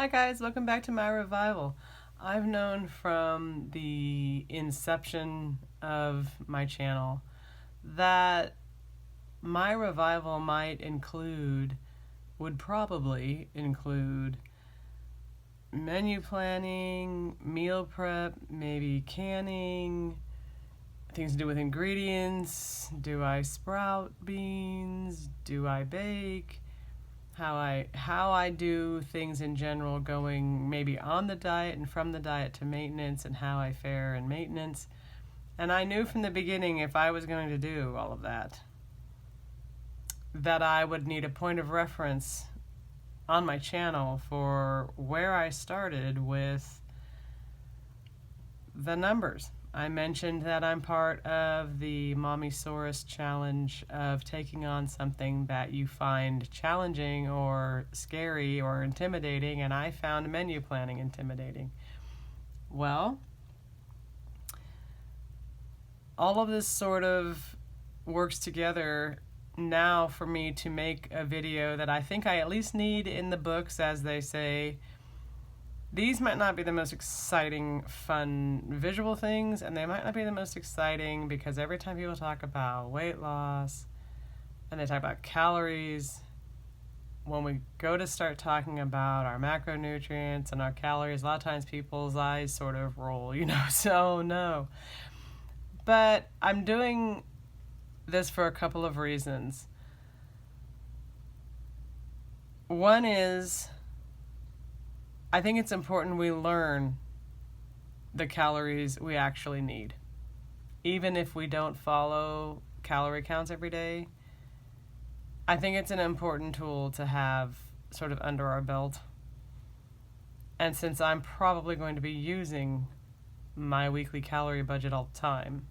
Hi guys, welcome back to my revival. I've known from the inception of my channel that my revival would probably include menu planning, meal prep, maybe canning, things to do with ingredients. Do I sprout beans? Do I bake? How I do things in general, going maybe on the diet and from the diet to maintenance, and how I fare in maintenance. And I knew from the beginning, if I was going to do all of that I would need a point of reference on my channel for where I started with the numbers. I mentioned that I'm part of the Mommysaurus challenge of taking on something that you find challenging or scary or intimidating, and I found menu planning intimidating. Well, all of this sort of works together now for me to make a video that I think I at least need in the books, as they say. These might not be the most exciting, fun visual things, and they might not be the most exciting because every time people talk about weight loss and they talk about calories, when we go to start talking about our macronutrients and our calories, a lot of times people's eyes sort of roll, so no. But I'm doing this for a couple of reasons. One is, I think it's important we learn the calories we actually need. Even if we don't follow calorie counts every day, I think it's an important tool to have sort of under our belt. And since I'm probably going to be using my weekly calorie budget all the time,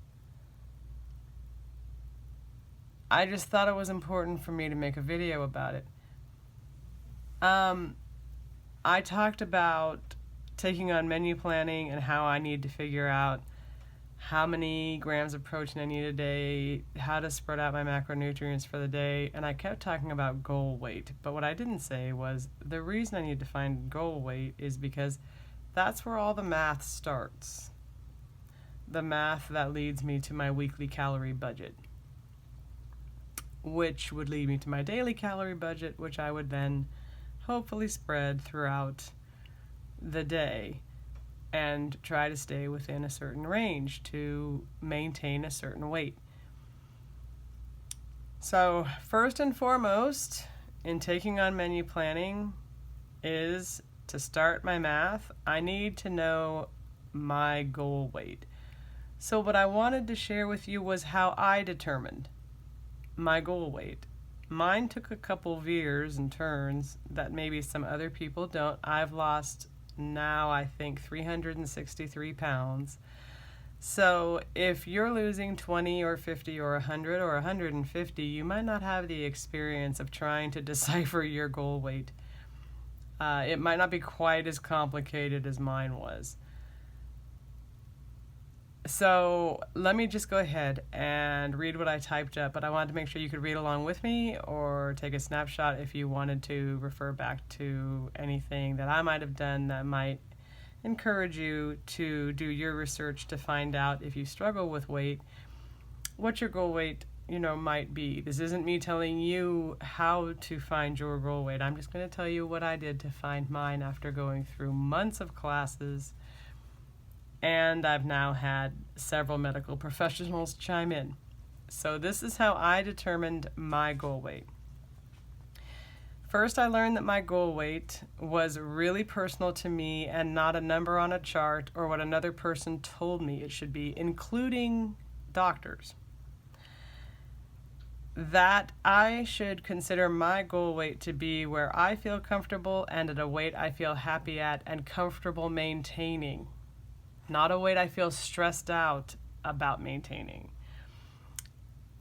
I just thought it was important for me to make a video about it. I talked about taking on menu planning and how I need to figure out how many grams of protein I need a day, how to spread out my macronutrients for the day, and I kept talking about goal weight. But what I didn't say was the reason I need to find goal weight is because that's where all the math starts. The math that leads me to my weekly calorie budget, which would lead me to my daily calorie budget, which I would then hopefully spread throughout the day and try to stay within a certain range to maintain a certain weight. So first and foremost in taking on menu planning is to start my math. I need to know my goal weight. So what I wanted to share with you was how I determined my goal weight. Mine took a couple veers and turns that maybe some other people don't. I've lost now, I think, 363 pounds. So if you're losing 20 or 50 or 100 or 150, you might not have the experience of trying to decipher your goal weight. It might not be quite as complicated as mine was. So let me just go ahead and read what I typed up, but I wanted to make sure you could read along with me or take a snapshot if you wanted to refer back to anything that I might have done that might encourage you to do your research to find out, if you struggle with weight, what your goal weight might be. This isn't me telling you how to find your goal weight. I'm just going to tell you what I did to find mine after going through months of classes. And I've now had several medical professionals chime in. So this is how I determined my goal weight. First, I learned that my goal weight was really personal to me and not a number on a chart or what another person told me it should be, including doctors. That I should consider my goal weight to be where I feel comfortable and at a weight I feel happy at and comfortable maintaining. Not a weight I feel stressed out about maintaining.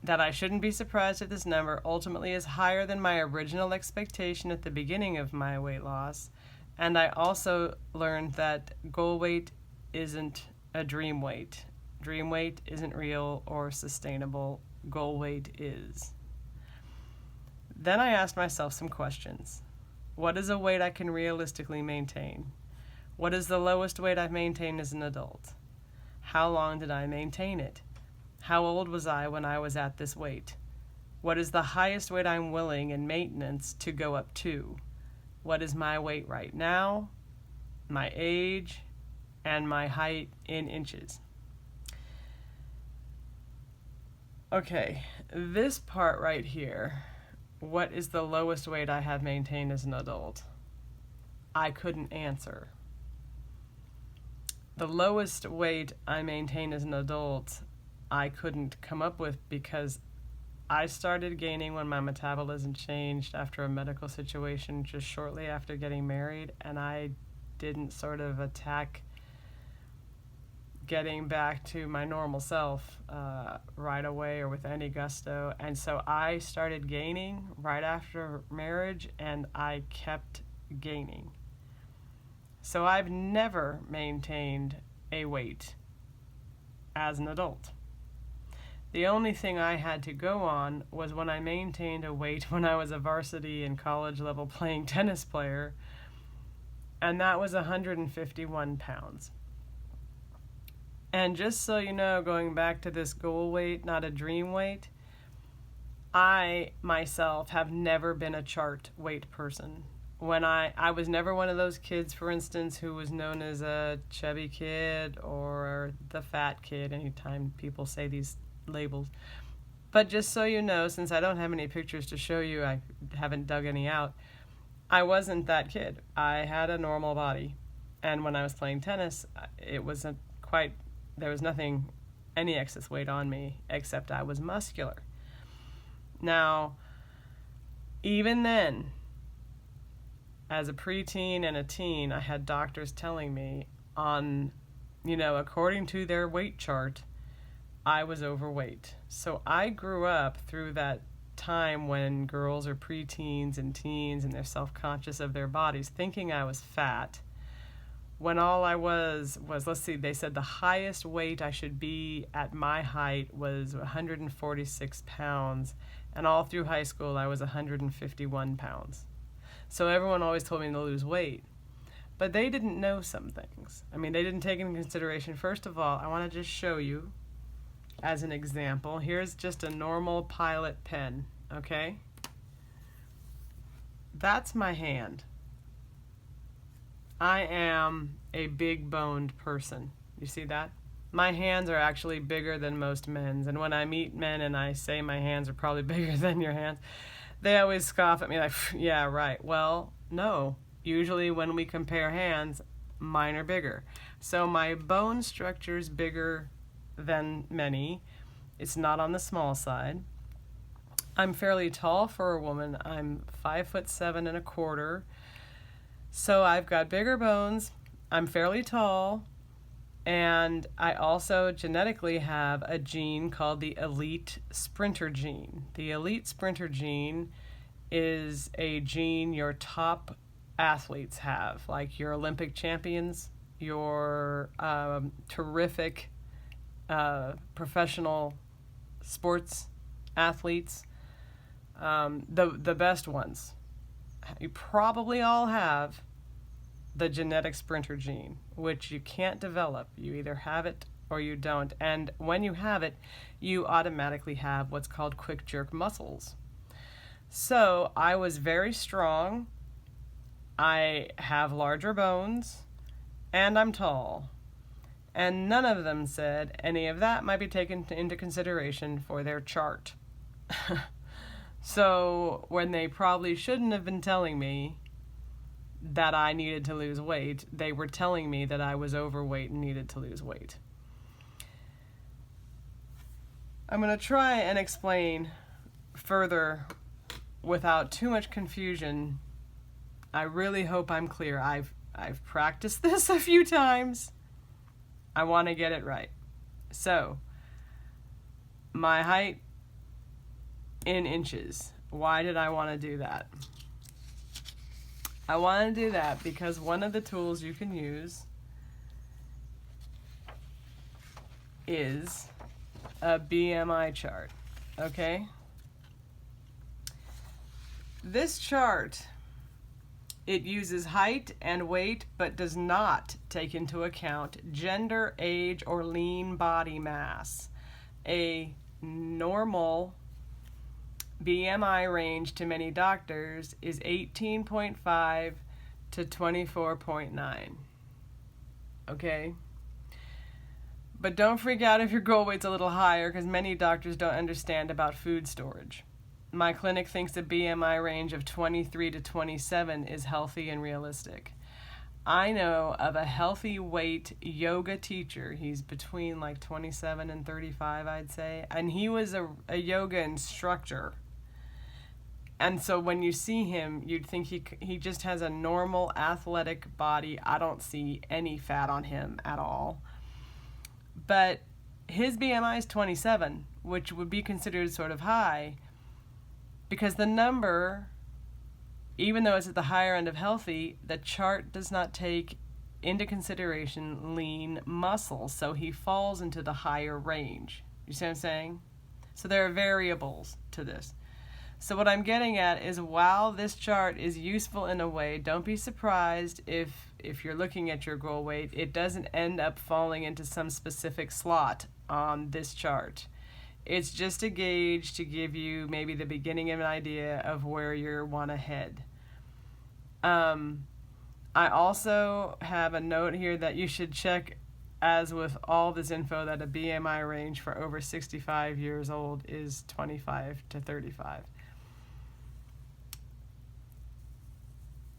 That I shouldn't be surprised if this number ultimately is higher than my original expectation at the beginning of my weight loss. And I also learned that goal weight isn't a dream weight. Dream weight isn't real or sustainable. Goal weight is. Then I asked myself some questions. What is a weight I can realistically maintain? What is the lowest weight I've maintained as an adult? How long did I maintain it? How old was I when I was at this weight? What is the highest weight I'm willing in maintenance to go up to? What is my weight right now, my age, and my height in inches? Okay, this part right here, what is the lowest weight I have maintained as an adult? I couldn't answer. The lowest weight I maintained as an adult, I couldn't come up with because I started gaining when my metabolism changed after a medical situation just shortly after getting married, and I didn't sort of attack getting back to my normal self right away or with any gusto. And so I started gaining right after marriage, and I kept gaining. So I've never maintained a weight as an adult. The only thing I had to go on was when I maintained a weight when I was a varsity and college level playing tennis player, and that was 151 pounds. And just so you know, going back to this goal weight, not a dream weight, I myself have never been a chart weight person. When I was never one of those kids, for instance, who was known as a chubby kid or the fat kid, anytime people say these labels. But just so you know, since I don't have any pictures to show you, I haven't dug any out, I wasn't that kid. I had a normal body. And when I was playing tennis, it wasn't quite, there was nothing, any excess weight on me, except I was muscular. Now, even then, as a preteen and a teen, I had doctors telling me on, according to their weight chart, I was overweight. So I grew up through that time when girls are preteens and teens and they're self-conscious of their bodies, thinking I was fat, when all I was, let's see, they said the highest weight I should be at my height was 146 pounds, and all through high school I was 151 pounds. So everyone always told me to lose weight. But they didn't know some things. I mean, they didn't take into consideration. First of all, I want to just show you, as an example, here's just a normal Pilot pen, okay? That's my hand. I am a big-boned person. You see that? My hands are actually bigger than most men's. And when I meet men and I say my hands are probably bigger than your hands, they always scoff at me like, yeah, right. Well, no. Usually when we compare hands, mine are bigger. So my bone structure is bigger than many. It's not on the small side. I'm fairly tall for a woman. I'm 5'7.25". So I've got bigger bones. I'm fairly tall. And I also genetically have a gene called the elite sprinter gene. The elite sprinter gene is a gene your top athletes have, like your Olympic champions, your terrific professional sports athletes, the best ones. You probably all have the genetic sprinter gene, which you can't develop. You either have it or you don't. And when you have it, you automatically have what's called quick jerk muscles. So I was very strong. I have larger bones, and I'm tall. And none of them said any of that might be taken into consideration for their chart. So when they probably shouldn't have been telling me that I needed to lose weight, they were telling me that I was overweight and needed to lose weight. I'm going to try and explain further without too much confusion. I really hope I'm clear. I've practiced this a few times. I want to get it right. So, my height in inches. Why did I want to do that? I want to do that because one of the tools you can use is a BMI chart, okay? This chart It uses height and weight, but does not take into account gender, age, or lean body mass. A normal BMI range to many doctors is 18.5 to 24.9. Okay? But don't freak out if your goal weight's a little higher, because many doctors don't understand about food storage. My clinic thinks a BMI range of 23 to 27 is healthy and realistic. I know of a healthy weight yoga teacher. He's between like 27 and 35, I'd say. And he was a yoga instructor. And so when you see him, you'd think he just has a normal athletic body. I don't see any fat on him at all. But his BMI is 27, which would be considered sort of high, because the number, even though it's at the higher end of healthy, the chart does not take into consideration lean muscle, so he falls into the higher range. You see what I'm saying? So there are variables to this. So what I'm getting at is, while this chart is useful in a way, don't be surprised if you're looking at your goal weight, it doesn't end up falling into some specific slot on this chart. It's just a gauge to give you maybe the beginning of an idea of where you want to head. I also have a note here that you should check, as with all this info, that a BMI range for over 65 years old is 25 to 35.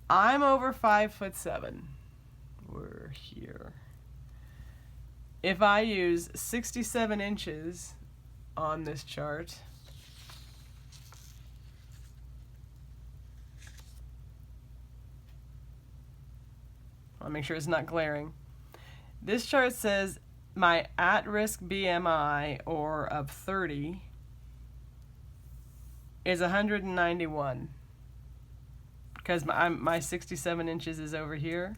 I'm over 5'7". We're here. If I use 67 inches on this chart, I'll make sure it's not glaring. This chart says my at-risk BMI, or of 30, is 191, because my 67 inches is over here.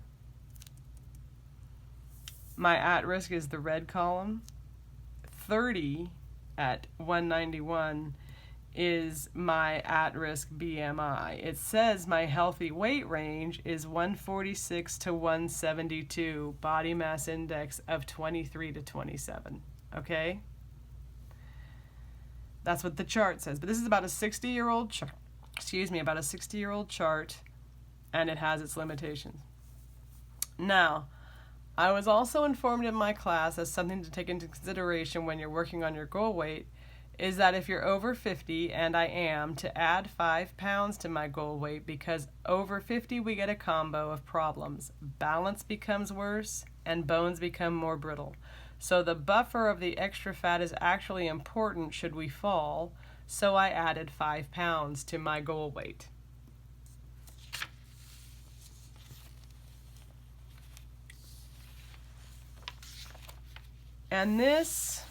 My at-risk is the red column. 30 at 191 is my at-risk BMI. It says my healthy weight range is 146 to 172, body mass index of 23 to 27. Okay? That's what the chart says. But this is about a 60-year-old chart. About a 60-year-old chart, and it has its limitations. Now, I was also informed in my class, as something to take into consideration when you're working on your goal weight, is that if you're over 50, and I am, to add 5 pounds to my goal weight, because over 50 we get a combo of problems. Balance becomes worse, and bones become more brittle. So the buffer of the extra fat is actually important should we fall, so I added 5 pounds to my goal weight. And this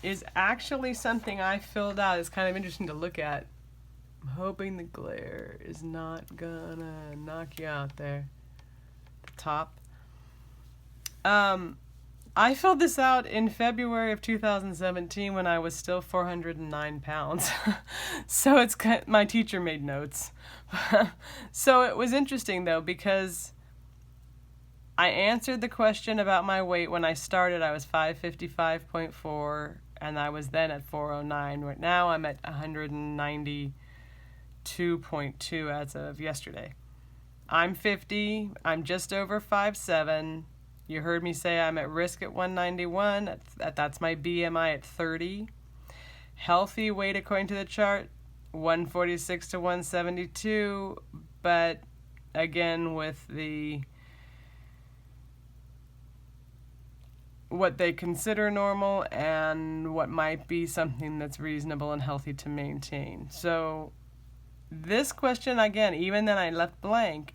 is actually something I filled out. It's kind of interesting to look at. I'm hoping the glare is not gonna knock you out there. The top. I filled this out in February of 2017 when I was still 409 pounds. So it's my teacher made notes. So it was interesting though, because I answered the question about my weight when I started. I was 555.4, and I was then at 409. Right now I'm at 192.2 as of yesterday. I'm 50. I'm just over 5'7". You heard me say I'm at risk at 191. That's my BMI at 30. Healthy weight according to the chart, 146 to 172. But again, with what they consider normal and what might be something that's reasonable and healthy to maintain. So this question, again, even then I left blank,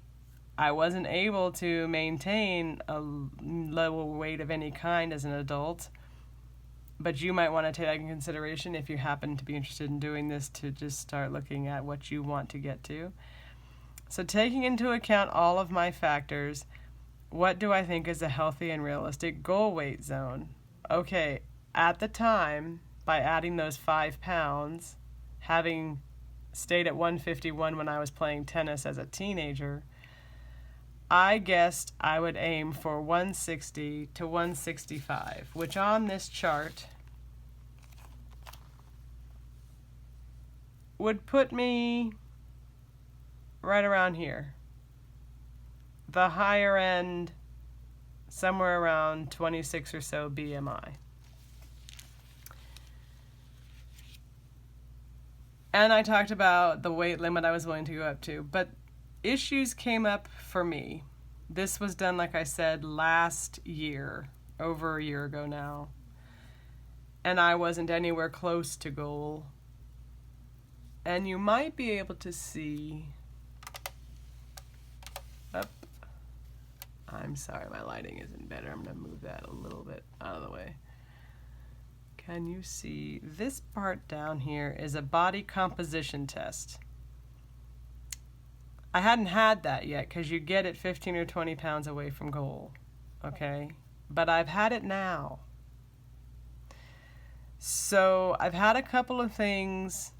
I wasn't able to maintain a low weight of any kind as an adult. But you might want to take that in consideration if you happen to be interested in doing this, to just start looking at what you want to get to. So taking into account all of my factors, what do I think is a healthy and realistic goal weight zone? Okay, at the time, by adding those 5 pounds, having stayed at 151 when I was playing tennis as a teenager, I guessed I would aim for 160 to 165, which on this chart would put me right around here. The higher end, somewhere around 26 or so BMI. And I talked about the weight limit I was willing to go up to, but issues came up for me. This was done, like I said, last year, over a year ago now. And I wasn't anywhere close to goal. And you might be able to see, I'm sorry, my lighting isn't better. I'm going to move that a little bit out of the way. Can you see this part down here is a body composition test. I hadn't had that yet because you get it 15 or 20 pounds away from goal, okay? But I've had it now. So I've had a couple of things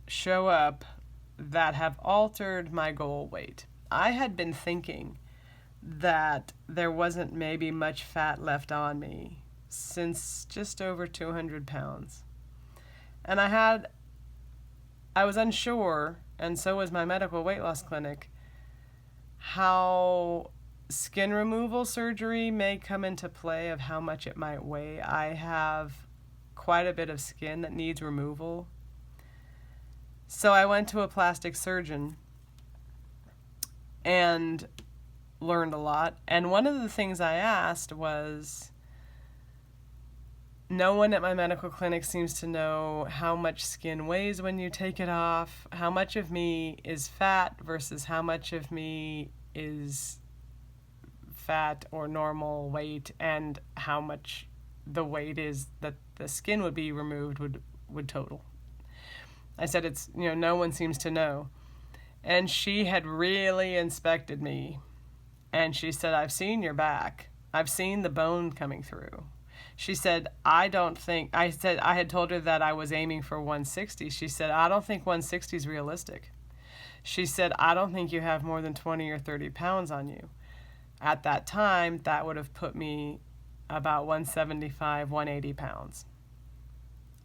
show up that have altered my goal weight. I had been thinking that there wasn't maybe much fat left on me since just over 200 pounds. And I was unsure, and so was my medical weight loss clinic, how skin removal surgery may come into play of how much it might weigh. I have quite a bit of skin that needs removal. So I went to a plastic surgeon and learned a lot. And one of the things I asked was, no one at my medical clinic seems to know how much skin weighs when you take it off, how much of me is fat versus how much of me is fat or normal weight, and how much the weight is that the skin would be removed would total. I said, it's, no one seems to know. And she had really inspected me. And she said, I've seen your back. I've seen the bone coming through. She said, I had told her that I was aiming for 160. She said, I don't think 160 is realistic. She said, I don't think you have more than 20 or 30 pounds on you. At that time, that would have put me about 175, 180 pounds.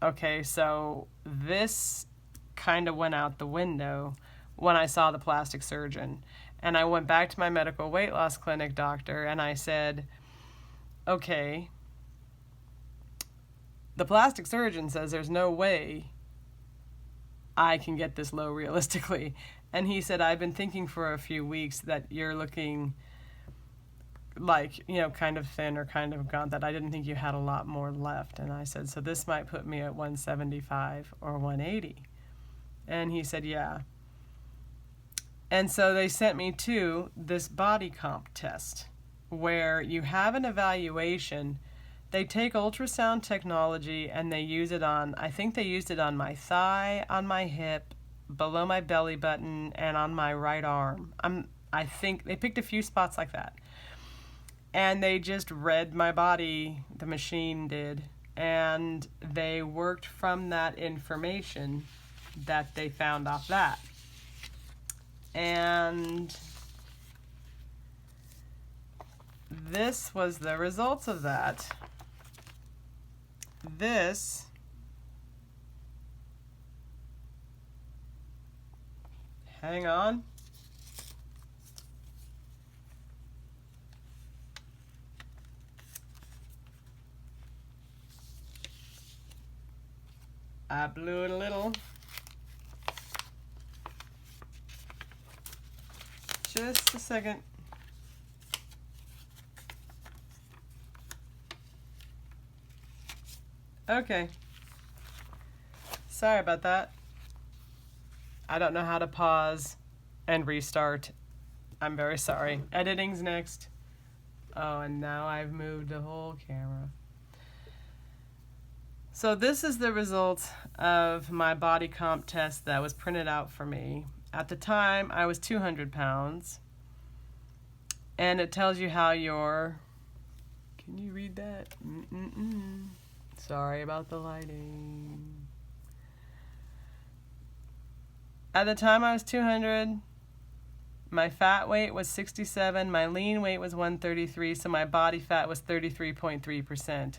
Okay, so this kind of went out the window when I saw the plastic surgeon. And I went back to my medical weight loss clinic doctor and I said, okay, the plastic surgeon says there's no way I can get this low realistically. And he said, I've been thinking for a few weeks that you're looking like, kind of thin or kind of gaunt, that I didn't think you had a lot more left. And I said, so this might put me at 175 or 180. And he said, yeah. And so they sent me to this body comp test where you have an evaluation. They take ultrasound technology and they use it on, I think they used it on my thigh, on my hip, below my belly button, and on my right arm. I think they picked a few spots like that. And they just read my body, the machine did, and they worked from that information that they found off that. And this was the results of that. This hang on. I blew it a little. Just a second. Okay. Sorry about that. I don't know how to pause and restart. I'm very sorry. Editing's next. Oh, and now I've moved the whole camera. So this is the results of my body comp test that was printed out for me. At the time, I was 200 pounds. And it tells you how your... Can you read that? Sorry about the lighting. At the time, I was 200. My fat weight was 67, my lean weight was 133, so my body fat was 33.3%.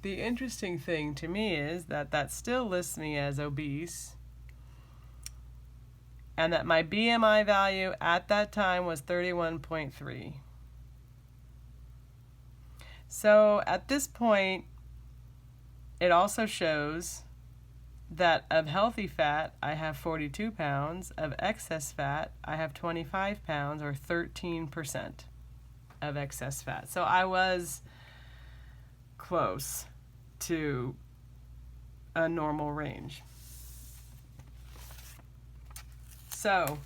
The interesting thing to me is that still lists me as obese, and that my BMI value at that time was 31.3. So at this point, it also shows that of healthy fat, I have 42 pounds. Of excess fat, I have 25 pounds, or 13% of excess fat. So I was close to a normal range. So,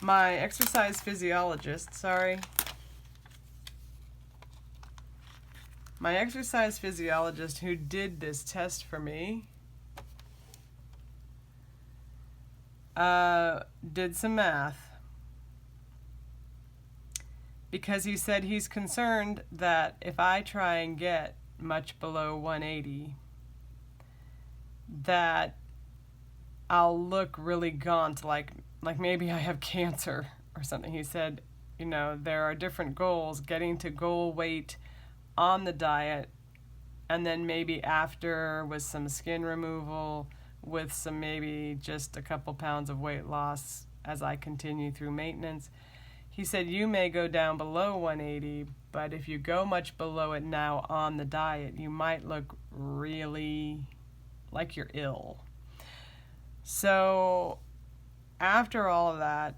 my exercise physiologist, who did this test for me, did some math, because he said he's concerned that if I try and get much below 180, that I'll look really gaunt, like maybe I have cancer or something. He said, there are different goals, getting to goal weight on the diet, and then maybe after with some skin removal, with some maybe just a couple pounds of weight loss as I continue through maintenance. He said you may go down below 180, but if you go much below it now on the diet, you might look really like you're ill. So after all of that,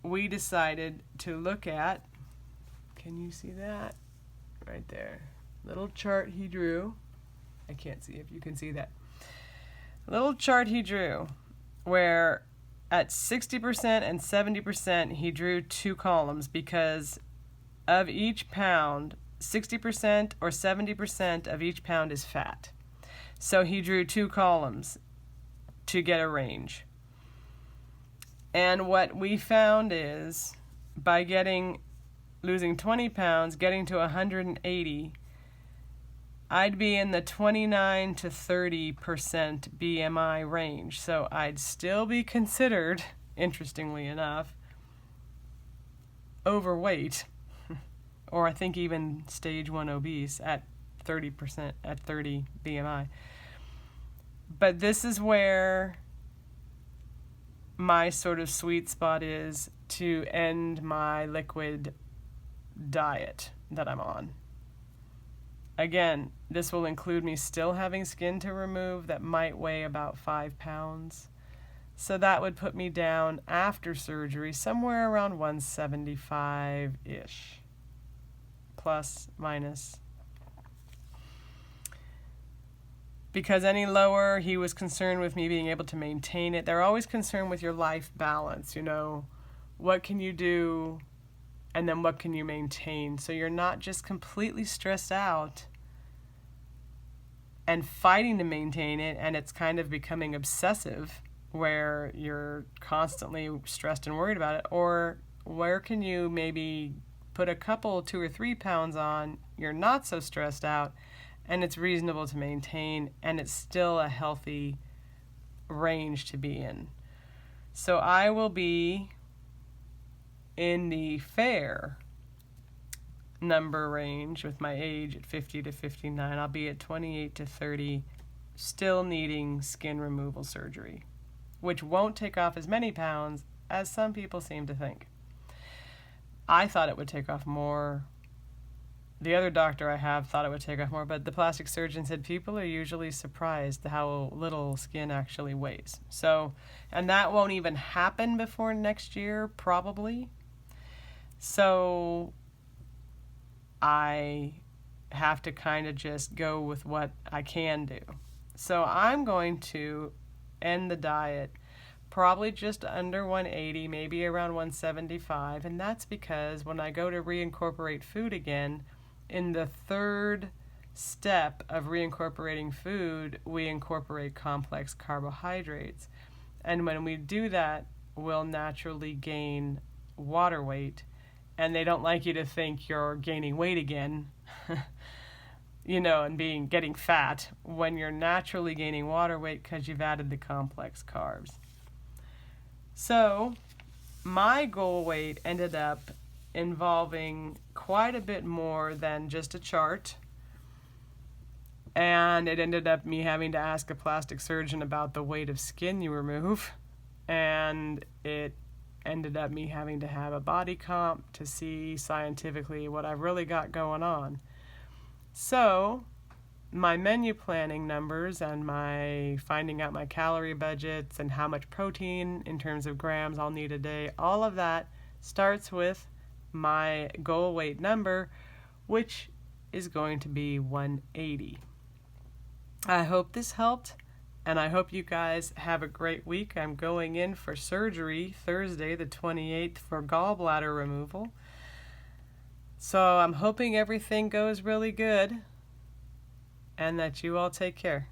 we decided to look at, can you see that? Right there. Little chart he drew. I can't see if you can see that. Little chart he drew where at 60% and 70% he drew two columns, because of each pound, 60% or 70% of each pound is fat. So he drew two columns to get a range. And what we found is by losing 20 pounds, getting to 180, I'd be in the 29 to 30% BMI range. So I'd still be considered, interestingly enough, overweight, or I think even stage 1 obese at 30%, at 30 BMI. But this is where my sort of sweet spot is to end my liquid diet that I'm on. Again, this will include me still having skin to remove that might weigh about 5 pounds. So that would put me down after surgery somewhere around 175-ish, plus, minus. Because any lower, he was concerned with me being able to maintain it. They're always concerned with your life balance, what can you do, and then what can you maintain? So you're not just completely stressed out and fighting to maintain it, and it's kind of becoming obsessive where you're constantly stressed and worried about it. Or where can you maybe put a couple, 2 or 3 pounds on, you're not so stressed out, and it's reasonable to maintain, and it's still a healthy range to be in. So I will be in the fair number range with my age at 50 to 59. I'll be at 28 to 30, still needing skin removal surgery, which won't take off as many pounds as some people seem to think. I thought it would take off more. The other doctor I have thought it would take off more, but the plastic surgeon said people are usually surprised how little skin actually weighs. So, and that won't even happen before next year, probably. So I have to kind of just go with what I can do. So I'm going to end the diet probably just under 180, maybe around 175, and that's because when I go to reincorporate food again, in the third step of reincorporating food, we incorporate complex carbohydrates. And when we do that, we'll naturally gain water weight. And they don't like you to think you're gaining weight again, and getting fat when you're naturally gaining water weight because you've added the complex carbs. So, my goal weight ended up involving quite a bit more than just a chart. And it ended up me having to ask a plastic surgeon about the weight of skin you remove. And it ended up me having to have a body comp to see scientifically what I've really got going on. So, my menu planning numbers and my finding out my calorie budgets and how much protein in terms of grams I'll need a day, all of that starts with my goal weight number, which is going to be 180. I hope this helped, and I hope you guys have a great week. I'm going in for surgery Thursday the 28th for gallbladder removal. So I'm hoping everything goes really good and that you all take care.